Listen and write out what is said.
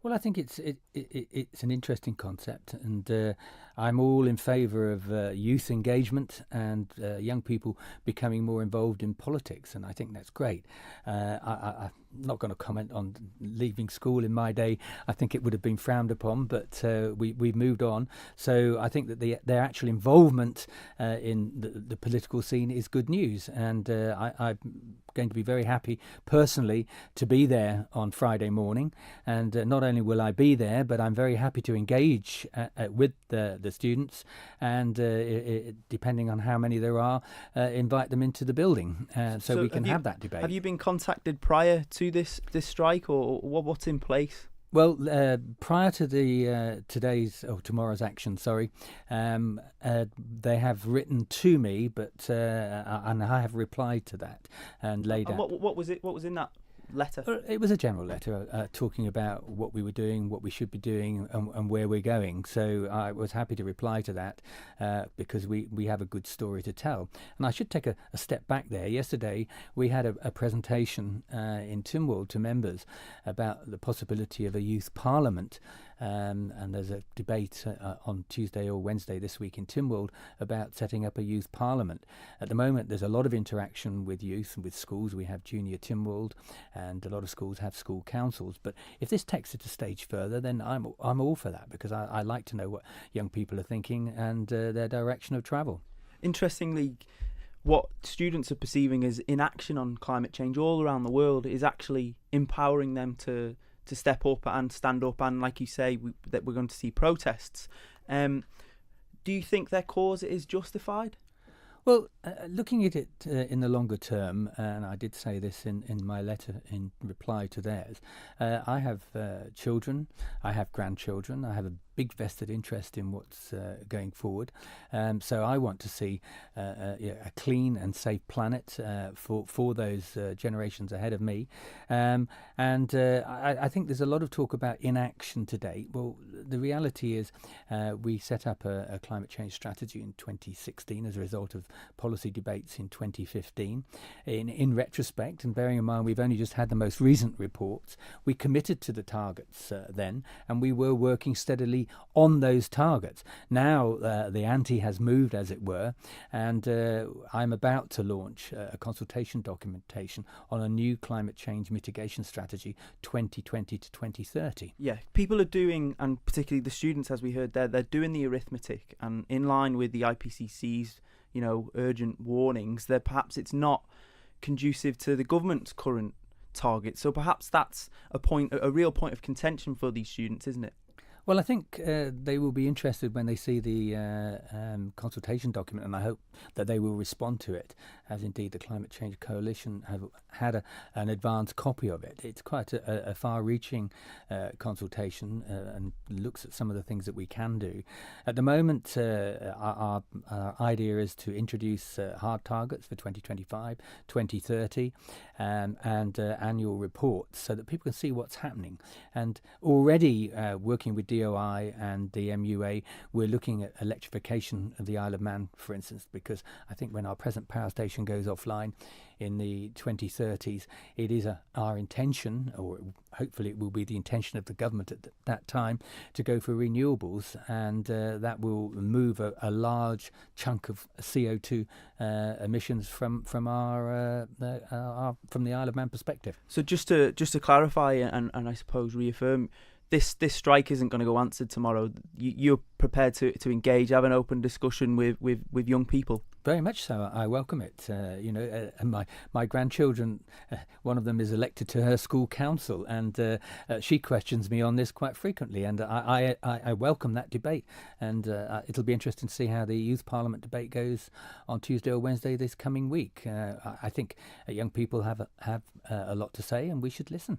Well, I think it's an interesting concept, and I'm all in favour of youth engagement and young people becoming more involved in politics, and I think that's great. I'm not going to comment on leaving school in my day. I think it would have been frowned upon, but we've moved on. So I think that their actual involvement in the political scene is good news, and I'm going to be very happy personally to be there on Friday morning. And not only will I be there, but I'm very happy to engage with the students, and depending on how many there are, invite them into the building so we can have that debate. Have you been contacted prior to this strike, or what's in place? Well, prior to the tomorrow's action, they have written to me, but and I have replied to that and laid out. What was it? What was in that letter? It was a general letter talking about what we were doing, what we should be doing, and where we're going. So I was happy to reply to that because we have a good story to tell. And I should take a step back there. Yesterday we had a presentation in Tynwald to members about the possibility of a youth parliament. And there's a debate on Tuesday or Wednesday this week in Tynwald about setting up a youth parliament. At the moment, there's a lot of interaction with youth and with schools. We have Junior Tynwald, and a lot of schools have school councils. But if this takes it a stage further, then I'm all for that, because I like to know what young people are thinking and their direction of travel. Interestingly, what students are perceiving as inaction on climate change all around the world is actually empowering them to step up and stand up, and like you say, that we're going to see protests. Do you think their cause is justified? Well, looking at it in the longer term, and I did say this in my letter in reply to theirs, I have children, I have grandchildren, I have a big vested interest in what's going forward. So I want to see a clean and safe planet for those generations ahead of me. And I think there's a lot of talk about inaction today. Well, the reality is we set up a climate change strategy in 2016 as a result of policy debates in 2015. In retrospect, and bearing in mind we've only just had the most recent reports, we committed to the targets then, and we were working steadily on those targets. Now the ante has moved, as it were, and I'm about to launch a consultation documentation on a new climate change mitigation strategy 2020 to 2030. Yeah, people are doing, and particularly the students, as we heard there, they're doing the arithmetic, and in line with the IPCC's urgent warnings, that perhaps it's not conducive to the government's current target. So perhaps that's a real point of contention for these students, isn't it? Well, I think they will be interested when they see the consultation document, and I hope that they will respond to it, as indeed the Climate Change Coalition have had an advanced copy of it. It's quite a far-reaching consultation and looks at some of the things that we can do. At the moment, our idea is to introduce hard targets for 2025, 2030, and annual reports so that people can see what's happening. And already working with DOI and the MUA, we're looking at electrification of the Isle of Man, for instance, because I think when our present power station goes offline in the 2030s, it is our intention, or hopefully it will be the intention of the government at that time, to go for renewables, and that will move a large chunk of CO2 emissions from the Isle of Man perspective. So just to clarify and I suppose reaffirm, this strike isn't going to go answered tomorrow. You're prepared to engage, have an open discussion with young people? Very much so. I welcome it. And my grandchildren, one of them is elected to her school council, and she questions me on this quite frequently, and I welcome that debate. And it'll be interesting to see how the Youth Parliament debate goes on Tuesday or Wednesday this coming week. I think young people have a lot to say, and we should listen.